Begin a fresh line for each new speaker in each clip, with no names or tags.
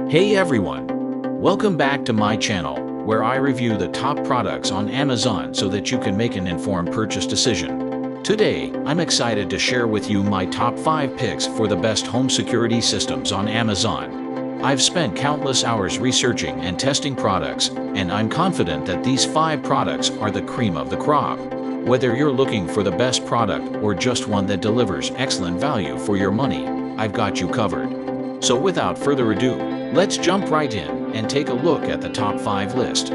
Hey everyone! Welcome back to my channel, where I review the top products on Amazon so that you can make an informed purchase decision. Today, I'm excited to share with you my top 5 picks for the best home security systems on Amazon. I've spent countless hours researching and testing products, and I'm confident that these 5 products are the cream of the crop. Whether you're looking for the best product or just one that delivers excellent value for your money, I've got you covered. So without further ado, let's jump right in and take a look at the top 5 list.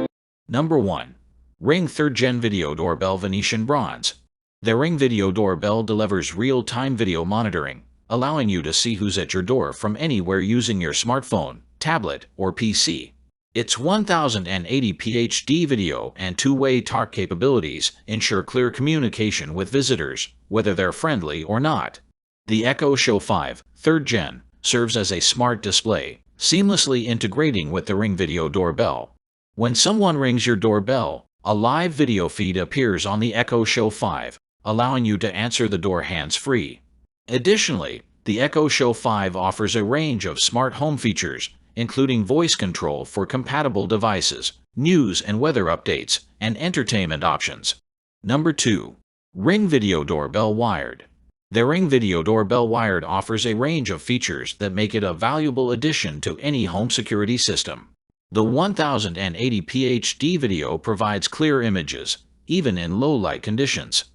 Number 1. Ring 3rd Gen Video Doorbell Venetian Bronze. The Ring Video Doorbell delivers real-time video monitoring, allowing you to see who's at your door from anywhere using your smartphone, tablet, or PC. Its 1080p HD video and two-way talk capabilities ensure clear communication with visitors, whether they're friendly or not. The Echo Show 5, 3rd Gen, serves as a smart display, seamlessly integrating with the Ring Video Doorbell. When someone rings your doorbell, a live video feed appears on the Echo Show 5, allowing you to answer the door hands-free. Additionally, the Echo Show 5 offers a range of smart home features, including voice control for compatible devices, news and weather updates, and entertainment options. Number 2. Ring Video Doorbell Wired. The Ring Video Doorbell Wired offers a range of features that make it a valuable addition to any home security system. The 1080p HD video provides clear images, even in low-light conditions.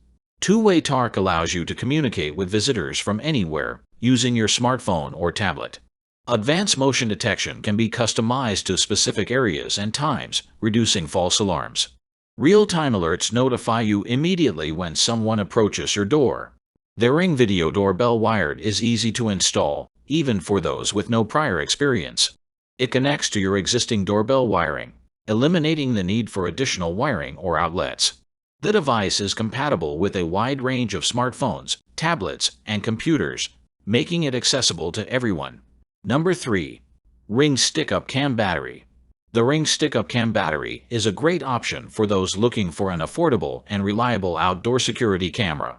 Two-way talk allows you to communicate with visitors from anywhere, using your smartphone or tablet. Advanced motion detection can be customized to specific areas and times, reducing false alarms. Real-time alerts notify you immediately when someone approaches your door. The Ring Video Doorbell Wired is easy to install, even for those with no prior experience. It connects to your existing doorbell wiring, eliminating the need for additional wiring or outlets. The device is compatible with a wide range of smartphones, tablets, and computers, making it accessible to everyone. Number 3. Ring Stickup Cam Battery. The Ring Stickup Cam Battery is a great option for those looking for an affordable and reliable outdoor security camera.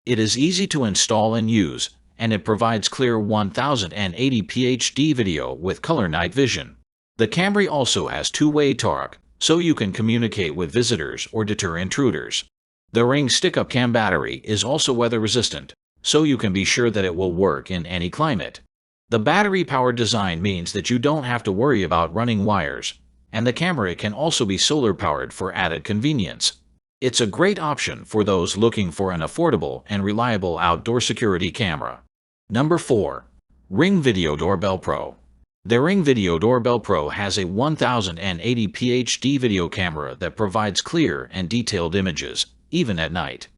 It is easy to install and use, and it provides clear 1080p HD video with color night vision. The camera also has two-way talk, so you can communicate with visitors or deter intruders. The Ring Stickup Cam Battery is also weather-resistant, so you can be sure that it will work in any climate. The battery-powered design means that you don't have to worry about running wires, and the camera can also be solar-powered for added convenience. It's a great option for those looking for an affordable and reliable outdoor security camera. Number 4. Ring Video Doorbell Pro. The Ring Video Doorbell Pro has a 1080p HD video camera that provides clear and detailed images, even at night.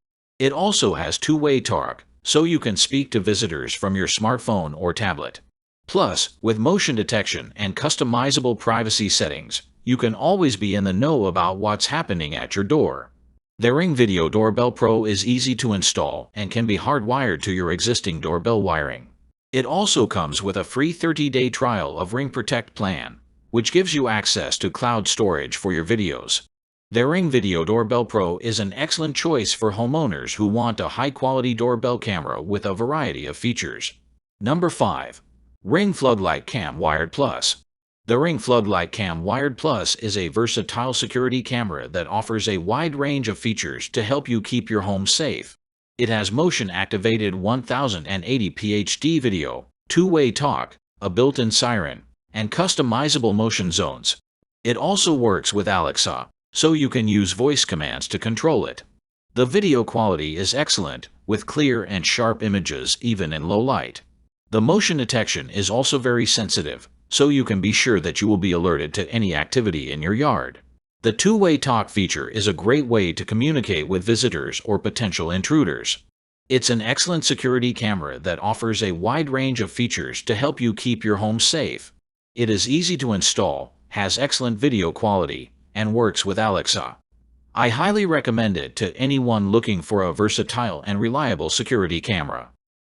It also has two-way talk, so you can speak to visitors from your smartphone or tablet. Plus, with motion detection and customizable privacy settings, you can always be in the know about what's happening at your door. The Ring Video Doorbell Pro is easy to install and can be hardwired to your existing doorbell wiring. It also comes with a free 30-day trial of Ring Protect plan, which gives you access to cloud storage for your videos. The Ring Video Doorbell Pro is an excellent choice for homeowners who want a high-quality doorbell camera with a variety of features. Number 5. Ring Floodlight Cam Wired Plus. The Ring Floodlight Cam Wired Plus is a versatile security camera that offers a wide range of features to help you keep your home safe. It has motion-activated 1080p HD video, two-way talk, a built-in siren, and customizable motion zones. It also works with Alexa, so you can use voice commands to control it. The video quality is excellent, with clear and sharp images even in low light. The motion detection is also very sensitive, so you can be sure that you will be alerted to any activity in your yard. The two-way talk feature is a great way to communicate with visitors or potential intruders. It's an excellent security camera that offers a wide range of features to help you keep your home safe. It is easy to install, has excellent video quality, and works with Alexa. I highly recommend it to anyone looking for a versatile and reliable security camera.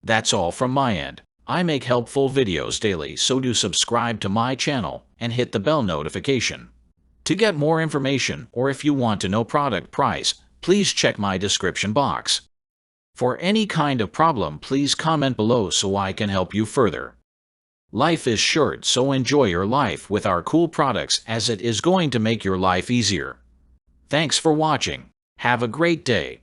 That's all from my end. I make helpful videos daily, so do subscribe to my channel and hit the bell notification. To get more information or if you want to know product price, please check my description box. For any kind of problem, please comment below so I can help you further. Life is short, so enjoy your life with our cool products, as it is going to make your life easier. Thanks for watching. Have a great day.